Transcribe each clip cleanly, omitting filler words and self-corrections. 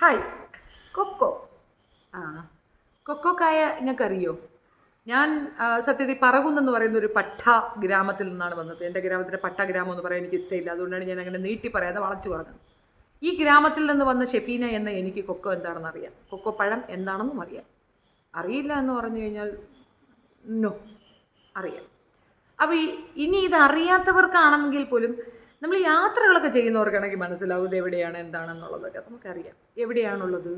Hi. Cocoa. ആ കൊക്കോക്കായ നിങ്ങൾക്കറിയോ? ഞാൻ സത്യത്തിൽ പറകുന്നെന്ന് പറയുന്ന ഒരു പട്ട ഗ്രാമത്തിൽ നിന്നാണ് വന്നത്. എൻ്റെ ഗ്രാമത്തിൻ്റെ പട്ട ഗ്രാമം എന്ന് പറയാൻ എനിക്ക് ഇഷ്ടമില്ല. അതുകൊണ്ടാണ് ഞാൻ അങ്ങനെ നീട്ടി പറയാതെ വളച്ചു പറഞ്ഞത്. ഈ ഗ്രാമത്തിൽ നിന്ന് വന്ന ഷെഫീന എന്ന എനിക്ക് കൊക്കോ എന്താണെന്ന് അറിയാം. കൊക്കോ പഴം എന്താണെന്നും അറിയാം. അറിയില്ല എന്ന് പറഞ്ഞു കഴിഞ്ഞാൽ നോ, അറിയാം. അപ്പോൾ ഇനി ഇത് അറിയാത്തവർക്കാണെങ്കിൽ പോലും നമ്മൾ യാത്രകളൊക്കെ ചെയ്യുന്നവർക്കാണെങ്കിൽ മനസ്സിലാവും ഇത് എവിടെയാണ് എന്താണെന്നുള്ളതൊക്കെ നമുക്കറിയാം. എവിടെയാണുള്ളത്?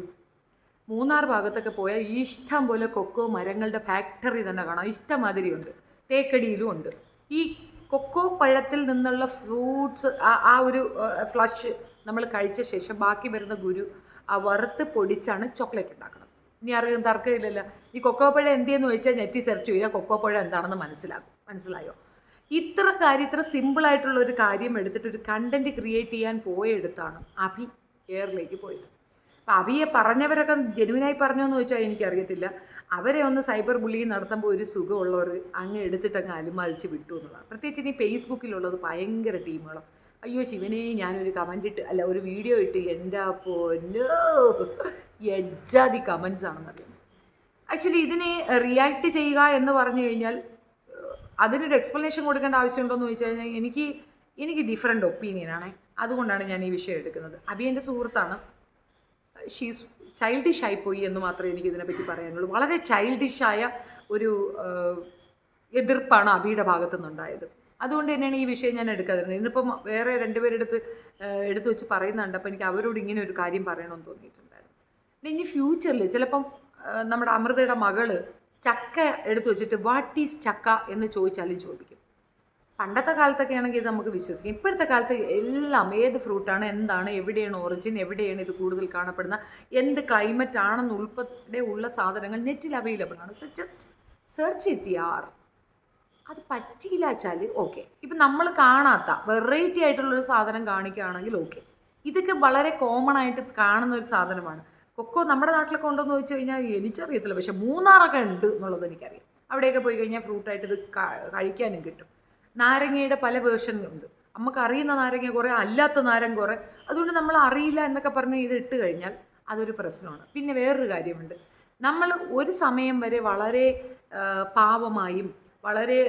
മൂന്നാർ ഭാഗത്തൊക്കെ പോയാൽ ഇഷ്ടം പോലെ കൊക്കോ മരങ്ങളുടെ ഫാക്ടറി തന്നെ കാണാം. ഇഷ്ടമാതിരിയുണ്ട്. തേക്കടിയിലും ഉണ്ട്. ഈ കൊക്കോ പഴത്തിൽ നിന്നുള്ള ഫ്രൂട്ട്സ് ആ ഒരു ഫ്ലഷ് നമ്മൾ കഴിച്ച ശേഷം ബാക്കി വരുന്ന വറുത്ത് പൊടിച്ചാണ് ചോക്ലേറ്റ് ഉണ്ടാക്കുന്നത്. ഇനി അറിയാൻ തർക്കമില്ലല്ലോ. ഈ കൊക്കോ പഴം എന്തെന്ന് ചോദിച്ചാൽ നെറ്റി സെർച്ച് ചെയ്യുക, കൊക്കോ പഴം എന്താണെന്ന് മനസ്സിലായോ? ഇത്ര സിമ്പിളായിട്ടുള്ള ഒരു കാര്യം എടുത്തിട്ട് ഒരു കണ്ടന്റ് ക്രിയേറ്റ് ചെയ്യാൻ പോയെടുത്താണ് അഭി എയറിലേക്ക് പോയത്. അപ്പം അഭിയെ പറഞ്ഞവരൊക്കെ ജെനുവിനായി പറഞ്ഞോന്ന് ചോദിച്ചാൽ എനിക്കറിയത്തില്ല. അവരെ ഒന്ന് സൈബർ ബുള്ളിങ് നടത്തുമ്പോൾ ഒരു സുഖമുള്ളവർ അങ്ങ് എടുത്തിട്ടങ്ങ് അലുമഴിച്ച് വിട്ടു എന്നുള്ളതാണ്. പ്രത്യേകിച്ച് ഇനി ഫേസ്ബുക്കിലുള്ളത് ഭയങ്കര ടീമുകളോ. അയ്യോ ശിവനെ, ഞാനൊരു കമൻ്റ് ഇട്ട് അല്ല ഒരു വീഡിയോ ഇട്ട് എൻ്റെ പൊന്നോ എജ്ജാതി കമൻസ് ആണെന്നറിയാം. ആക്ച്വലി ഇതിനെ റിയാക്ട് ചെയ്യുക എന്ന് പറഞ്ഞു കഴിഞ്ഞാൽ അതിനൊരു എക്സ്പ്ലനേഷൻ കൊടുക്കേണ്ട ആവശ്യമുണ്ടോ എന്ന് ചോദിച്ചു കഴിഞ്ഞാൽ എനിക്ക് ഡിഫറെൻ്റ് ഒപ്പീനിയനാണ്. അതുകൊണ്ടാണ് ഞാൻ ഈ വിഷയം എടുക്കുന്നത്. അഭി എൻ്റെ സുഹൃത്താണ്. ഷീസ് ചൈൽഡിഷ് ആയിപ്പോയി എന്ന് മാത്രമേ എനിക്കിതിനെപ്പറ്റി പറയാനുള്ളൂ. വളരെ ചൈൽഡിഷായ ഒരു എതിർപ്പാണ് അഭിയുടെ ഭാഗത്തു നിന്നുണ്ടായത്. അതുകൊണ്ട് തന്നെയാണ് ഈ വിഷയം ഞാൻ എടുക്കാതിരുന്നത്. ഇന്നിപ്പം വേറെ രണ്ടുപേരെടുത്ത് എടുത്തു വെച്ച് പറയുന്നുണ്ട്. അപ്പോൾ എനിക്ക് അവരോട് ഇങ്ങനെ ഒരു കാര്യം പറയണമെന്ന് തോന്നിയിട്ടുണ്ടായിരുന്നു. ഇനി ഫ്യൂച്ചറിൽ ചിലപ്പം നമ്മുടെ അമൃതയുടെ മകള് ചക്ക എടുത്തു വെച്ചിട്ട് വാട്ട് ഈസ് ചക്ക എന്ന് ചോദിച്ചാലും ചോദിക്കും. പണ്ടത്തെ കാലത്തൊക്കെ ആണെങ്കിൽ ഇത് നമുക്ക് വിശ്വസിക്കാം. ഇപ്പോഴത്തെ കാലത്ത് എല്ലാം ഏത് ഫ്രൂട്ടാണ്, എന്താണ്, എവിടെയാണ് ഒറിജിൻ, എവിടെയാണ് ഇത് കൂടുതൽ കാണപ്പെടുന്ന, എന്ത് ക്ലൈമറ്റ് ആണെന്ന് ഉൾപ്പെടെ ഉള്ള സാധനങ്ങൾ നെറ്റിൽ അവൈലബിൾ ആണ്. സോ ജസ്റ്റ് സെർച്ച് ഇറ്റ് യാർ. അത് പറ്റിയില്ല വെച്ചാൽ ഓക്കെ. ഇപ്പം നമ്മൾ കാണാത്ത വെറൈറ്റി ആയിട്ടുള്ളൊരു സാധനം കാണിക്കുകയാണെങ്കിൽ ഓക്കെ. ഇതൊക്കെ വളരെ കോമൺ ആയിട്ട് കാണുന്ന ഒരു സാധനമാണ്. കൊക്കോ നമ്മുടെ നാട്ടിലൊക്കെ ഉണ്ടോയെന്ന് ചോദിച്ചു കഴിഞ്ഞാൽ എനിക്കറിയത്തില്ല. പക്ഷേ മൂന്നാറൊക്കെ ഉണ്ട് എന്നുള്ളത് എനിക്കറിയാം. അവിടെയൊക്കെ പോയി കഴിഞ്ഞാൽ ഫ്രൂട്ടായിട്ട് ഇത് കഴിക്കാനും കിട്ടും. നാരങ്ങയുടെ പല വേർഷനുണ്ട്. നമുക്കറിയുന്ന നാരങ്ങ കുറേ, അല്ലാത്ത നാരങ്ങ കുറേ. അതുകൊണ്ട് നമ്മൾ അറിയില്ല എന്നൊക്കെ പറഞ്ഞ് ഇത് ഇട്ട് കഴിഞ്ഞാൽ അതൊരു പ്രശ്നമാണ്. പിന്നെ വേറൊരു കാര്യമുണ്ട്. നമ്മൾ ഒരു സമയം വരെ വളരെ പാവമായും വളരെ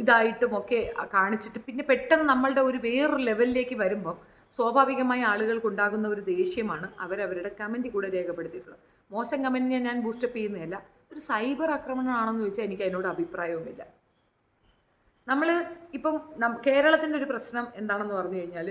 ഇതായിട്ടുമൊക്കെ കാണിച്ചിട്ട് പിന്നെ പെട്ടെന്ന് നമ്മളുടെ ഒരു വേറൊരു ലെവലിലേക്ക് വരുമ്പം സ്വാഭാവികമായി ആളുകൾക്കുണ്ടാകുന്ന ഒരു ദേഷ്യമാണ് അവരവരുടെ കമൻറ്റിൽ കൂടെ രേഖപ്പെടുത്തിയിട്ടുള്ളത്. മോശം കമൻറ്റിനെ ഞാൻ ബൂസ്റ്റപ്പ് ചെയ്യുന്നതല്ല. ഒരു സൈബർ ആക്രമണമാണെന്ന് ചോദിച്ചാൽ എനിക്ക് അതിനോട് അഭിപ്രായവുമില്ല. നമ്മൾ ഇപ്പം കേരളത്തിൻ്റെ ഒരു പ്രശ്നം എന്താണെന്ന് പറഞ്ഞു കഴിഞ്ഞാൽ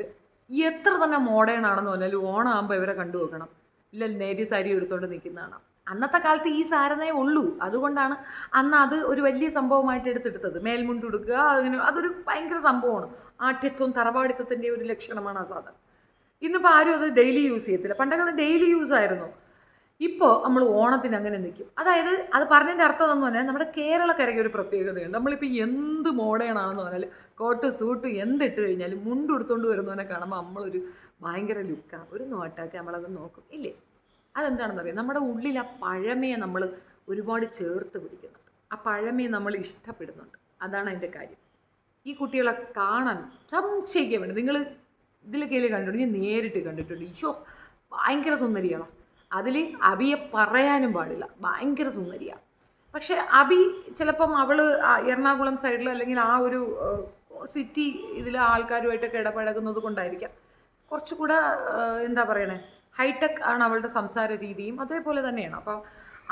എത്ര തന്നെ മോഡേൺ ആണെന്ന് പറഞ്ഞാൽ ഓണമാകുമ്പോൾ ഇവരെ കണ്ടു വെക്കണം. ഇല്ല നേരി സാരി എടുത്തുകൊണ്ട് നിൽക്കുന്നതാണ്. അന്നത്തെ കാലത്ത് ഈ സാരനേ ഉള്ളൂ. അതുകൊണ്ടാണ് അന്ന് അത് ഒരു വലിയ സംഭവമായിട്ട് എടുത്തെടുത്തത്. മേൽമുണ്ട് കൊടുക്കുക, അങ്ങനെ അതൊരു ഭയങ്കര സംഭവമാണ്. ആഠ്യത്വം തറവാടിത്തത്തിൻ്റെ ഒരു ലക്ഷണമാണ് ആ സാധനം. ഇന്നിപ്പോൾ ആരും അത് ഡെയിലി യൂസ് ചെയ്യത്തില്ല. പണ്ടൊക്കെ അത് ഡെയിലി യൂസ് ആയിരുന്നു. ഇപ്പോൾ നമ്മൾ ഓണത്തിന് അങ്ങനെ നിൽക്കും. അതായത് അത് പറഞ്ഞതിൻ്റെ അർത്ഥം എന്ന് പറഞ്ഞാൽ നമ്മുടെ കേരളക്കരയ്ക്ക് ഒരു പ്രത്യേകതയുണ്ട്. നമ്മളിപ്പോൾ എന്ത് മോഡേൺ ആണെന്ന് പറഞ്ഞാൽ കോട്ട് സൂട്ട് എന്തിട്ട് കഴിഞ്ഞാലും മുണ്ട് എടുത്തുകൊണ്ട് വരുന്നവനെ കാണുമ്പോൾ നമ്മളൊരു ഭയങ്കര ലുക്കാണ്, ഒരു നോട്ടൊക്കെ നമ്മളത് നോക്കും ഇല്ലേ? അതെന്താണെന്ന് അറിയാം. നമ്മുടെ ഉള്ളിൽ ആ പഴമയെ നമ്മൾ ഒരുപാട് ചേർത്ത് പിടിക്കുന്നുണ്ട്. ആ പഴമയെ നമ്മൾ ഇഷ്ടപ്പെടുന്നുണ്ട്. അതാണ് അതിൻ്റെ കാര്യം. ഈ കുട്ടികളെ കാണാൻ സംശയിക്കാൻ വേണ്ടി നിങ്ങൾ ഇതിലൊക്കെ കണ്ടിട്ടുണ്ട്, ഞാൻ നേരിട്ട് കണ്ടിട്ടുണ്ട്. ഈശോ ഭയങ്കര സുന്ദരിയാണ്. അതിൽ അഭിയെ പറയാനും പാടില്ല, ഭയങ്കര സുന്ദരിയാണ്. പക്ഷെ അഭി ചിലപ്പം അവൾ എറണാകുളം സൈഡിൽ അല്ലെങ്കിൽ ആ ഒരു സിറ്റി ഇതിലെ ആൾക്കാരുമായിട്ടൊക്കെ ഇടപഴകുന്നത് കൊണ്ടായിരിക്കാം കുറച്ചുകൂടെ എന്താ പറയണേ ഹൈടെക് ആണ് അവളുടെ സംസാര രീതിയും അതേപോലെ തന്നെയാണ്. അപ്പോൾ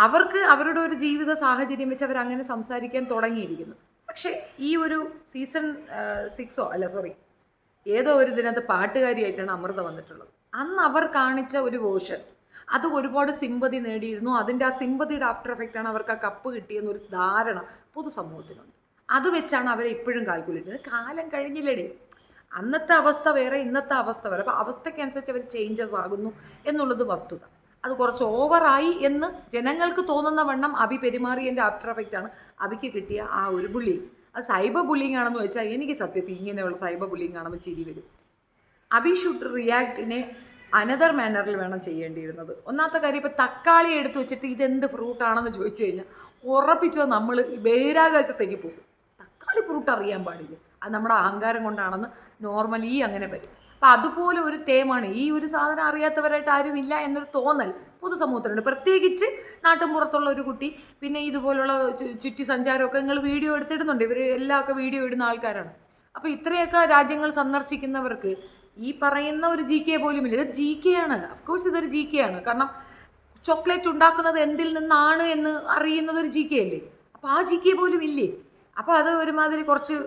അവർക്ക് അവരുടെ ഒരു ജീവിത സാഹചര്യം വെച്ച് അവരങ്ങനെ സംസാരിക്കാൻ തുടങ്ങിയിരിക്കുന്നു. പക്ഷേ ഈ ഒരു സീസൺ 6 ഏതോ ഒരു ഇതിനകത്ത് പാട്ടുകാരിയായിട്ടാണ് അമൃത വന്നിട്ടുള്ളത്. അന്ന് അവർ കാണിച്ച ഒരു വേർഷൻ അത് ഒരുപാട് സിമ്പതി നേടിയിരുന്നു. അതിൻ്റെ ആ സിമ്പതിയുടെ ആഫ്റ്റർ എഫക്റ്റാണ് അവർക്ക് ആ കപ്പ് കിട്ടിയെന്നൊരു ധാരണ പൊതുസമൂഹത്തിനുണ്ട്. അത് വെച്ചാണ് അവരെ ഇപ്പോഴും കാൽക്കുലേറ്റ് ചെയ്യുന്നത്. കാലം കഴിഞ്ഞില്ലേടേ. അന്നത്തെ അവസ്ഥ വേറെ, ഇന്നത്തെ അവസ്ഥ വേറെ. അപ്പോൾ അവസ്ഥയ്ക്കനുസരിച്ച് അവർ ചേഞ്ചസ് ആകുന്നു എന്നുള്ളത് വസ്തുത. അത് കുറച്ച് ഓവറായി എന്ന് ജനങ്ങൾക്ക് തോന്നുന്ന വണ്ണം അഭി പെരുമാറിയതിൻ്റെ ആഫ്റ്റർ എഫക്റ്റാണ് അഭിക്ക് കിട്ടിയ ആ ഒരു ബുള്ളിങ്. അത് സൈബർ ബുള്ളിങ് ആണെന്ന് വെച്ചാൽ എനിക്ക് സത്യത്തിൽ ഇങ്ങനെയുള്ള സൈബർ ബുള്ളിങ് കാണുമ്പോൾ ചിരി വരും. അഭി ഷുഡ് റിയാക്ടിനെ അനദർ മാനറിൽ വേണം ചെയ്യേണ്ടിയിരുന്നത്. ഒന്നാമത്തെ കാര്യം, ഇപ്പോൾ തക്കാളി എടുത്ത് വെച്ചിട്ട് ഇതെന്ത് ഫ്രൂട്ടാണെന്ന് ചോദിച്ചു കഴിഞ്ഞാൽ ഉറപ്പിച്ചോ നമ്മൾ ബഹിരാകാശത്തേക്ക് പോകും. തക്കാളി ഫ്രൂട്ട് അറിയാൻ പാടില്ല. അത് നമ്മുടെ അഹങ്കാരം കൊണ്ടാണെന്ന് നോർമലി അങ്ങനെ വരും. അപ്പം അതുപോലെ ഒരു ടേമാണ്. ഈ ഒരു സാധനം അറിയാത്തവരായിട്ട് ആരും ഇല്ല എന്നൊരു തോന്നൽ പൊതുസമൂഹത്തിലുണ്ട്. പ്രത്യേകിച്ച് നാട്ടിൻപുറത്തുള്ള ഒരു കുട്ടി, പിന്നെ ഇതുപോലുള്ള ചുറ്റി സഞ്ചാരമൊക്കെ നിങ്ങൾ വീഡിയോ എടുത്തിടുന്നുണ്ട്. ഇവർ എല്ലാമൊക്കെ വീഡിയോ ഇടുന്ന ആൾക്കാരാണ്. അപ്പോൾ ഇത്രയൊക്കെ രാജ്യങ്ങൾ സന്ദർശിക്കുന്നവർക്ക് ഈ പറയുന്ന ഒരു GK പോലും ഇല്ല. ഇത് GK ആണ്, അഫ്കോഴ്സ് ഇതൊരു GK ആണ്. കാരണം ചോക്ലേറ്റ് ഉണ്ടാക്കുന്നത് എന്തിൽ നിന്നാണ് എന്ന് അറിയുന്നത് ഒരു GK അല്ലേ. അപ്പോൾ ആ GK പോലും ഇല്ലേ. അപ്പോൾ അത് ഒരുമാതിരി കുറച്ച്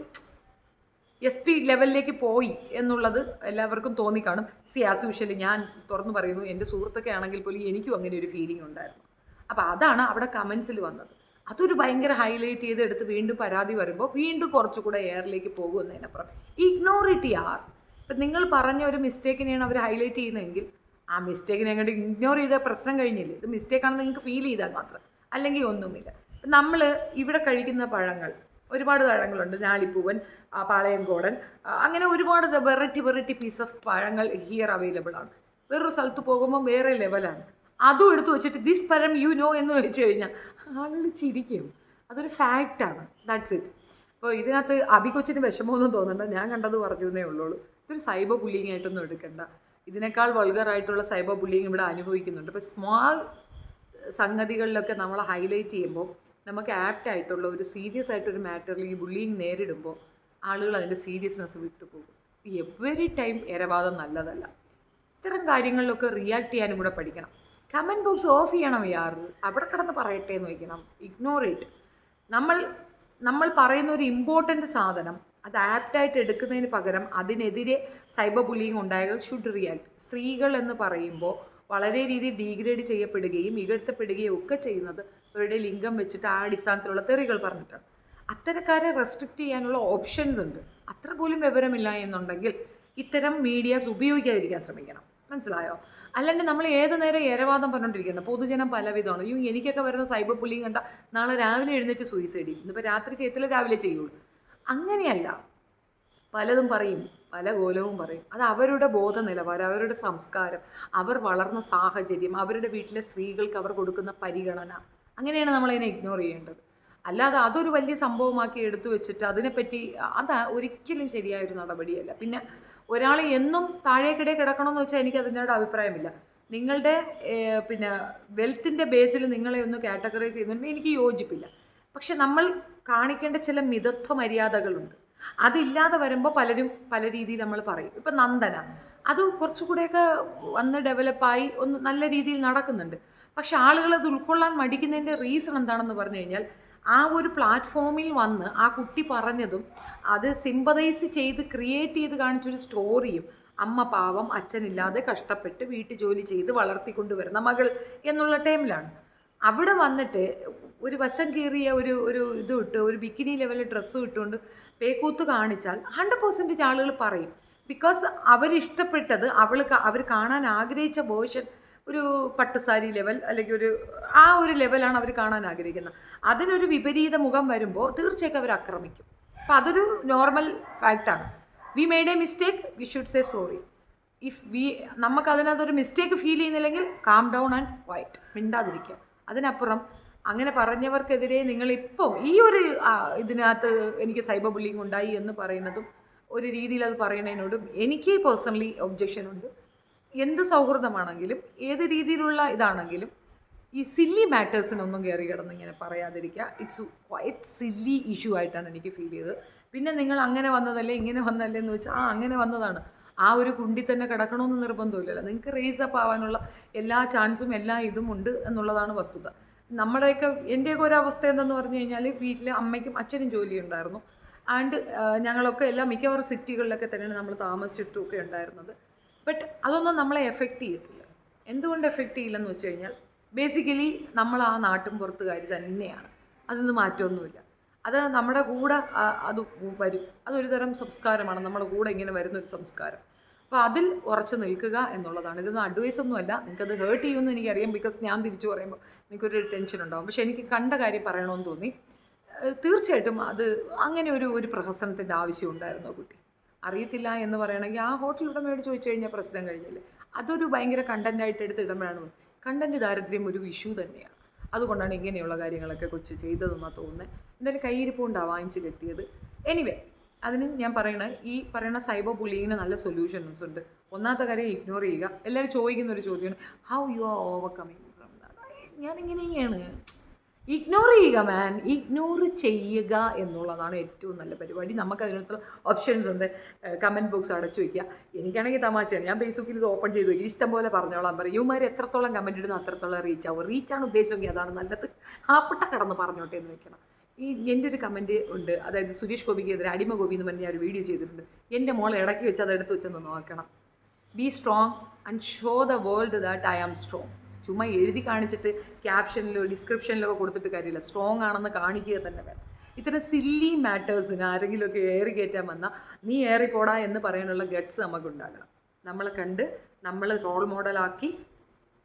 SP ലെവലിലേക്ക് പോയി എന്നുള്ളത് എല്ലാവർക്കും തോന്നിക്കാണും. ആസ് യൂഷ്വലി ഞാൻ തുറന്നു പറയുന്നു, എൻ്റെ സുഹൃത്തൊക്കെ ആണെങ്കിൽ പോലും എനിക്കും അങ്ങനെ ഒരു ഫീലിംഗ് ഉണ്ടായിരുന്നു. അപ്പോൾ അതാണ് അവിടെ കമൻസിൽ വന്നത്. അതൊരു ഭയങ്കര ഹൈലൈറ്റ് ചെയ്തെടുത്ത് വീണ്ടും പരാതി വരുമ്പോൾ വീണ്ടും കുറച്ചുകൂടെ എയറിലേക്ക് പോകുന്നതിനപ്പുറം ഇഗ്നോർ ഇറ്റ് യാർ. ഇപ്പം നിങ്ങൾ പറഞ്ഞ ഒരു മിസ്റ്റേക്കിനെയാണ് അവർ ഹൈലൈറ്റ് ചെയ്യുന്നതെങ്കിൽ ആ മിസ്റ്റേക്കിനെ അങ്ങോട്ട് ഇഗ്നോർ ചെയ്ത പ്രശ്നം കഴിഞ്ഞില്ലേ. ഇത് മിസ്റ്റേക്കാണെന്ന് നിങ്ങൾക്ക് ഫീൽ ചെയ്താൽ മാത്രം, അല്ലെങ്കിൽ ഒന്നുമില്ല. നമ്മൾ ഇവിടെ കഴിക്കുന്ന പഴങ്ങൾ ഒരുപാട് പഴങ്ങളുണ്ട്. ഞാലിപ്പൂവൻ, പാളയംകോടൻ, അങ്ങനെ ഒരുപാട് വെറൈറ്റി പീസ് ഓഫ് പഴങ്ങൾ ഹിയർ അവൈലബിൾ ആണ്. വേറൊരു സ്ഥലത്ത് പോകുമ്പോൾ വേറെ ലെവലാണ്. അതും എടുത്തു വെച്ചിട്ട് ദിസ് പഴം എന്ന് വെച്ച് കഴിഞ്ഞാൽ ആളുകൾ ചിരിക്കും. അതൊരു ഫാക്റ്റാണ്. That's it. അപ്പോൾ ഇതിനകത്ത് അബികൊച്ചിന് വിഷമമൊന്നും തോന്നണ്ട, ഞാൻ കണ്ടത് പറഞ്ഞു എന്നേ ഉള്ളൂ. ഇതൊരു സൈബർ ബുള്ളിങ് ആയിട്ടൊന്നും എടുക്കണ്ട. ഇതിനേക്കാൾ വൾഗറായിട്ടുള്ള സൈബർ ബുള്ളിങ് ഇവിടെ അനുഭവിക്കുന്നുണ്ട്. ഇപ്പോൾ സ്മാൾ സംഗതികളിലൊക്കെ നമ്മൾ ഹൈലൈറ്റ് ചെയ്യുമ്പോൾ നമുക്ക് ആപ്റ്റ് ആയിട്ടുള്ള ഒരു സീരിയസ് ആയിട്ടൊരു മാറ്ററിൽ ഈ ബുള്ളിങ് നേരിടുമ്പോൾ ആളുകൾ അതിൻ്റെ സീരിയസ്നെസ് വിട്ടുപോകും. എവറി ടൈം ഇരവാദം നല്ലതല്ല. ഇത്തരം കാര്യങ്ങളിലൊക്കെ റിയാക്ട് ചെയ്യാനും കൂടെ പഠിക്കണം. കമൻറ്റ് ബോക്സ് ഓഫ് ചെയ്യണം. അവിടെ കിടന്ന് പറയട്ടെ എന്ന് വയ്ക്കണം. Ignore it. നമ്മൾ പറയുന്ന ഒരു ഇമ്പോർട്ടൻ്റ് സാധനം അത് ആപ്റ്റായിട്ട് എടുക്കുന്നതിന് പകരം അതിനെതിരെ സൈബർ ബുള്ളിങ് ഉണ്ടായാൽ ഷുഡ് റിയാക്ട്. സ്ത്രീകൾ എന്ന് പറയുമ്പോൾ വളരെ രീതിയിൽ ഡീഗ്രേഡ് ചെയ്യപ്പെടുകയും ഇകഴ്ത്തപ്പെടുകയും ഒക്കെ ചെയ്യുന്നത് അവരുടെ ലിംഗം വെച്ചിട്ട് ആ അടിസ്ഥാനത്തിലുള്ള തെറികൾ പറഞ്ഞിട്ടാണ്. അത്തരക്കാരെ റെസ്ട്രിക്റ്റ് ചെയ്യാനുള്ള ഓപ്ഷൻസ് ഉണ്ട്. അത്ര പോലും വിവരമില്ല എന്നുണ്ടെങ്കിൽ ഇത്തരം മീഡിയാസ് ഉപയോഗിക്കാതിരിക്കാൻ ശ്രമിക്കണം. മനസ്സിലായോ? അല്ലാണ്ട് നമ്മൾ ഏത് നേരം ഏരവാദം പറഞ്ഞുകൊണ്ടിരിക്കുന്നത്. പൊതുജനം പലവിധമാണ്. എനിക്കൊക്കെ വരുന്ന സൈബർ ബുള്ളിങ് കണ്ട നാളെ രാവിലെ എഴുന്നേറ്റ് സൂയിസൈഡ് ചെയ്യും. ഇന്നിപ്പോൾ രാത്രി ചെയ്യത്തില്ല, രാവിലെ ചെയ്യുള്ളൂ. അങ്ങനെയല്ല. പലതും പറയും, പല കോലവും പറയും. അത് അവരുടെ ബോധ നിലവാരം, അവരുടെ സംസ്കാരം, അവർ വളർന്ന സാഹചര്യം, അവരുടെ വീട്ടിലെ സ്ത്രീകൾക്ക് അവർ കൊടുക്കുന്ന പരിഗണന, അങ്ങനെയാണ് നമ്മളതിനെ ഇഗ്നോർ ചെയ്യേണ്ടത്. അല്ലാതെ അതൊരു വലിയ സംഭവമാക്കി എടുത്തു വെച്ചിട്ട് അതിനെപ്പറ്റി ഒരിക്കലും ശരിയായൊരു നടപടിയല്ല. പിന്നെ ഒരാൾ എന്നും താഴേക്കിടെ കിടക്കണമെന്ന് വെച്ചാൽ എനിക്ക് അതിനോട് അഭിപ്രായമില്ല. നിങ്ങളുടെ പിന്നെ വെൽത്തിൻ്റെ ബേസിൽ നിങ്ങളെ ഒന്ന് കാറ്റഗറൈസ് ചെയ്യുന്നുണ്ട്, എനിക്ക് യോജിപ്പില്ല. പക്ഷെ നമ്മൾ കാണിക്കേണ്ട ചില മിതത്വ മര്യാദകളുണ്ട്. അതില്ലാതെ വരുമ്പോൾ പലരും പല രീതിയിൽ നമ്മൾ പറയും. ഇപ്പം നന്ദന അത് കുറച്ചുകൂടെയൊക്കെ വന്ന് ഡെവലപ്പായി ഒന്ന് നല്ല രീതിയിൽ നടക്കുന്നുണ്ട്. പക്ഷെ ആളുകൾ അത് ഉൾക്കൊള്ളാൻ മടിക്കുന്നതിൻ്റെ റീസൺ എന്താണെന്ന് പറഞ്ഞു കഴിഞ്ഞാൽ ആ ഒരു പ്ലാറ്റ്ഫോമിൽ വന്ന് ആ കുട്ടി പറഞ്ഞതും അത് സിമ്പതൈസ് ചെയ്ത് ക്രിയേറ്റ് ചെയ്ത് കാണിച്ചൊരു സ്റ്റോറിയും, അമ്മ പാവം അച്ഛനില്ലാതെ കഷ്ടപ്പെട്ട് വീട്ടു ജോലി ചെയ്ത് വളർത്തിക്കൊണ്ടുവരുന്ന മകൾ എന്നുള്ള ടൈമിലാണ് അവിടെ വന്നിട്ട് ഒരു വശം കീറിയ ഒരു ഇത് ഇട്ട് ഒരു ബിക്കിനി ലെവലിൽ ഡ്രസ്സ് ഇട്ടുകൊണ്ട് പേക്കൂത്ത് കാണിച്ചാൽ 100% ആളുകൾ പറയും. ബിക്കോസ് അവരിഷ്ടപ്പെട്ടത് അവർ കാണാൻ ആഗ്രഹിച്ച വേർഷൻ ഒരു പട്ടുസാരി ലെവൽ അല്ലെങ്കിൽ ഒരു ലെവലാണ് അവർ കാണാൻ ആഗ്രഹിക്കുന്നത്. അതിനൊരു വിപരീത മുഖം വരുമ്പോൾ തീർച്ചയായിട്ടും അവർ ആക്രമിക്കും. അപ്പം അതൊരു നോർമൽ ഫാക്റ്റാണ്. We made a mistake, we should say sorry. നമുക്ക് അതിനകത്തൊരു മിസ്റ്റേക്ക് ഫീൽ ചെയ്യുന്നില്ലെങ്കിൽ കാം ഡൗൺ ആൻഡ് ക്വയറ്റ്, മിണ്ടാതിരിക്കുക. അതിനപ്പുറം അങ്ങനെ പറഞ്ഞവർക്കെതിരെ നിങ്ങളിപ്പം ഈ ഒരു ഇതിനകത്ത് എനിക്ക് സൈബർ ബുള്ളിങ് ഉണ്ടായി എന്ന് പറയുന്നതും ഒരു രീതിയിൽ അത് പറയുന്നതിനോടും എനിക്ക് പേഴ്സണലി ഒബ്ജക്ഷൻ ഉണ്ട്. എന്ത് സൗഹൃദമാണെങ്കിലും ഏത് രീതിയിലുള്ള ഇതാണെങ്കിലും ഈ സില്ലി മാറ്റേഴ്സിനൊന്നും കയറി കിടന്ന് ഇങ്ങനെ പറയാതിരിക്കുക. ഇറ്റ്സ് ക്വൈറ്റ് സില്ലി ഇഷ്യൂ ആയിട്ടാണ് എനിക്ക് ഫീൽ ചെയ്തത്. പിന്നെ നിങ്ങൾ അങ്ങനെ വന്നതല്ലേ ഇങ്ങനെ വന്നല്ലേ എന്ന് വെച്ചാൽ അങ്ങനെ വന്നതാണ്. ആ ഒരു കുണ്ടി തന്നെ കിടക്കണമെന്ന് നിർബന്ധമില്ലല്ലോ. നിങ്ങൾക്ക് റേസ് അപ്പ് ആവാനുള്ള എല്ലാ ചാൻസും എല്ലാ ഇതും ഉണ്ട് എന്നുള്ളതാണ് വസ്തുത. നമ്മുടെയൊക്കെ എൻ്റെയൊക്കെ ഒരവസ്ഥ എന്തെന്ന് പറഞ്ഞു കഴിഞ്ഞാൽ വീട്ടിൽ അമ്മയ്ക്കും അച്ഛനും ജോലി ഉണ്ടായിരുന്നു. ആൻഡ് ഞങ്ങളൊക്കെ എല്ലാം മിക്കവാറും സിറ്റികളിലൊക്കെ തന്നെയാണ് നമ്മൾ താമസിച്ചിട്ടുമൊക്കെ ഉണ്ടായിരുന്നത്. ബട്ട് അതൊന്നും നമ്മളെ എഫക്റ്റ് ചെയ്യത്തില്ല. എന്തുകൊണ്ട് എഫക്റ്റ് ചെയ്യില്ലെന്ന് വെച്ച് കഴിഞ്ഞാൽ ബേസിക്കലി നമ്മൾ ആ നാട്ടും പുറത്തുകാർ തന്നെയാണ്. അതൊന്നും മാറ്റമൊന്നുമില്ല. അത് നമ്മുടെ കൂടെ അത് വരും. അതൊരു തരം സംസ്കാരമാണ്, നമ്മുടെ കൂടെ ഇങ്ങനെ വരുന്നൊരു സംസ്കാരം. അപ്പോൾ അതിൽ ഉറച്ചു നിൽക്കുക എന്നുള്ളതാണ്. ഇതൊന്നും അഡ്വൈസ് ഒന്നുമല്ല. നിങ്ങൾക്കത് ഹേർട്ട് ചെയ്യുമെന്ന് എനിക്കറിയാം. ബിക്കോസ് ഞാൻ തിരിച്ചു പറയുമ്പോൾ നിങ്ങൾക്കൊരു ടെൻഷൻ ഉണ്ടാകും. പക്ഷേ എനിക്ക് കണ്ട കാര്യം പറയണമെന്ന് തോന്നി. തീർച്ചയായിട്ടും അത് അങ്ങനെ ഒരു പ്രഹസനത്തിൻ്റെ ആവശ്യം ഉണ്ടായിരുന്നു. കുട്ടി അറിയത്തില്ല എന്ന് പറയണമെങ്കിൽ ആ ഹോട്ടൽ ഉടമയോട് ചോദിച്ചു കഴിഞ്ഞാൽ പ്രശ്നം കഴിഞ്ഞില്ലേ. അതൊരു ഭയങ്കര കണ്ടൻറ്റായിട്ട് എടുത്ത് ഇടുമ്പോഴാണ് കണ്ടൻറ്റ് ദാരിദ്ര്യം ഒരു ഇഷ്യൂ തന്നെയാണ്. അതുകൊണ്ടാണ് ഇങ്ങനെയുള്ള കാര്യങ്ങളൊക്കെ കൊച്ചു ചെയ്തതെന്നാണ് തോന്നുന്നത്. എന്തായാലും കയ്യിരിപ്പുണ്ടാണ് വാങ്ങിച്ച് കെട്ടിയത്. എനിവേ അതിന് ഞാൻ ഈ പറയുന്ന സൈബർ ബുള്ളിങ്ങിന് നല്ല സൊല്യൂഷൻസ് ഉണ്ട്. ഒന്നാമത്തെ കാര്യം ഇഗ്നോർ ചെയ്യുക. എല്ലാവരും ചോദിക്കുന്ന ഒരു ചോദ്യമാണ്, how you are overcoming from that. ഞാനിങ്ങനെയാണ്, ഇഗ്നോർ ചെയ്യുക മാൻ, ഇഗ്നോർ ചെയ്യുക എന്നുള്ളതാണ് ഏറ്റവും നല്ല പരിപാടി. നമുക്ക് അതിനകത്ത് ഓപ്ഷൻസ് ഉണ്ട്. കമൻറ്റ് ബോക്സ് അടച്ചു വയ്ക്കുക. എനിക്കാണെങ്കിൽ തമാശയാണ്, ഞാൻ ഫേസ്ബുക്കിൽ ഇത് ഓപ്പൺ ചെയ്ത് വയ്ക്കും, ഇഷ്ടം പോലെ പറഞ്ഞോളാം പറയും. ഇവന്മാർ എത്രത്തോളം കമൻറ്റ് ഇടുന്നു അത്രത്തോളം റീച്ച് ആവും. റീച്ചാണ് ഉദ്ദേശമെങ്കിൽ അതാണ് നല്ലത്. ആപ്പിട്ട കടന്ന് പറഞ്ഞോട്ടെ എന്ന് വെക്കണം. എൻ്റെ ഒരു കമൻറ്റ് ഉണ്ട്, അതായത് സുരേഷ് ഗോപിക്കെതിരെ അടിമ ഗോപി എന്ന് പറഞ്ഞ് ഞാൻ ഒരു വീഡിയോ ചെയ്തിട്ടുണ്ട്. എൻ്റെ മോളെ ഇടയ്ക്ക് വെച്ച് അത് എടുത്ത് വെച്ചൊന്ന് നോക്കണം. Be strong and show the world that I am strong. ചുമ്മാ എഴുതി കാണിച്ചിട്ട് ക്യാപ്ഷനിലോ ഡിസ്ക്രിപ്ഷനിലോ കൊടുത്തിട്ട് കാര്യമില്ല. സ്ട്രോങ് ആണെന്ന് കാണിക്കുക തന്നെ വേണം. ഇത്തരം സില്ലി മാറ്റേഴ്സിന് ആരെങ്കിലുമൊക്കെ ഏറി കയറ്റാൻ വന്നാൽ നീ ഏറിപ്പോടാ എന്ന് പറയാനുള്ള ഗട്ട്സ് നമുക്കുണ്ടാകണം. നമ്മളെ കണ്ട് നമ്മൾ റോൾ മോഡലാക്കി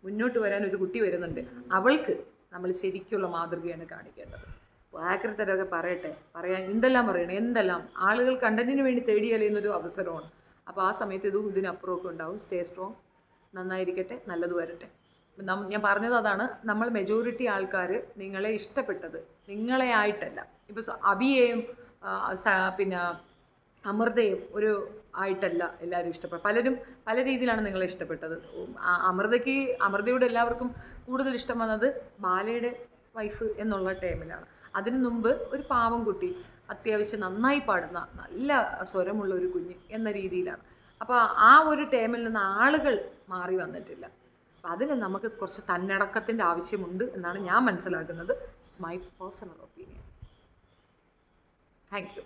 മുന്നോട്ട് വരാൻ ഒരു കുട്ടി വരുന്നുണ്ട്. അവൾക്ക് നമ്മൾ ശരിക്കുള്ള മാതൃകയാണ് കാണിക്കേണ്ടത്. ആക്രത്തരൊക്കെ പറയാൻ എന്തെല്ലാം പറയണം, എന്തെല്ലാം ആളുകൾ കണ്ടന്റിന് വേണ്ടി തേടിയലയുന്നൊരു അവസരമാണ്. അപ്പോൾ ആ സമയത്ത് ഇതിനപ്പുറമൊക്കെ ഉണ്ടാവും. സ്റ്റേ സ്ട്രോങ്, നന്നായിരിക്കട്ടെ, നല്ലത് വരട്ടെ. ഞാൻ പറഞ്ഞത് അതാണ്. നമ്മൾ മെജോറിറ്റി ആൾക്കാർ നിങ്ങളെ ഇഷ്ടപ്പെട്ടത് നിങ്ങളെ ആയിട്ടല്ല. ഇപ്പോൾ അബിയെയും പിന്നെ അമൃതയും ഒരു ആയിട്ടല്ല എല്ലാവരും ഇഷ്ടപ്പെടും. പലരും പല രീതിയിലാണ് നിങ്ങളെ ഇഷ്ടപ്പെട്ടത്. അമൃതയോട് എല്ലാവർക്കും കൂടുതൽ ഇഷ്ടം വന്നത് ബാലയുടെ വൈഫ് എന്നുള്ള ടൈമിലാണ്. അതിനു മുമ്പ് ഒരു പാവം കുട്ടി, അത്യാവശ്യം നന്നായി പാടുന്ന നല്ല സ്വരമുള്ള ഒരു കുഞ്ഞ് എന്ന രീതിയിലാണ്. അപ്പോൾ ആ ഒരു ടൈമിൽ നിന്ന് ആളുകൾ മാറി വന്നിട്ടില്ല. അപ്പം അതിന് നമുക്ക് കുറച്ച് തന്നടക്കത്തിൻ്റെ ആവശ്യമുണ്ട് എന്നാണ് ഞാൻ മനസ്സിലാക്കുന്നത്. It's my personal opinion. Thank you.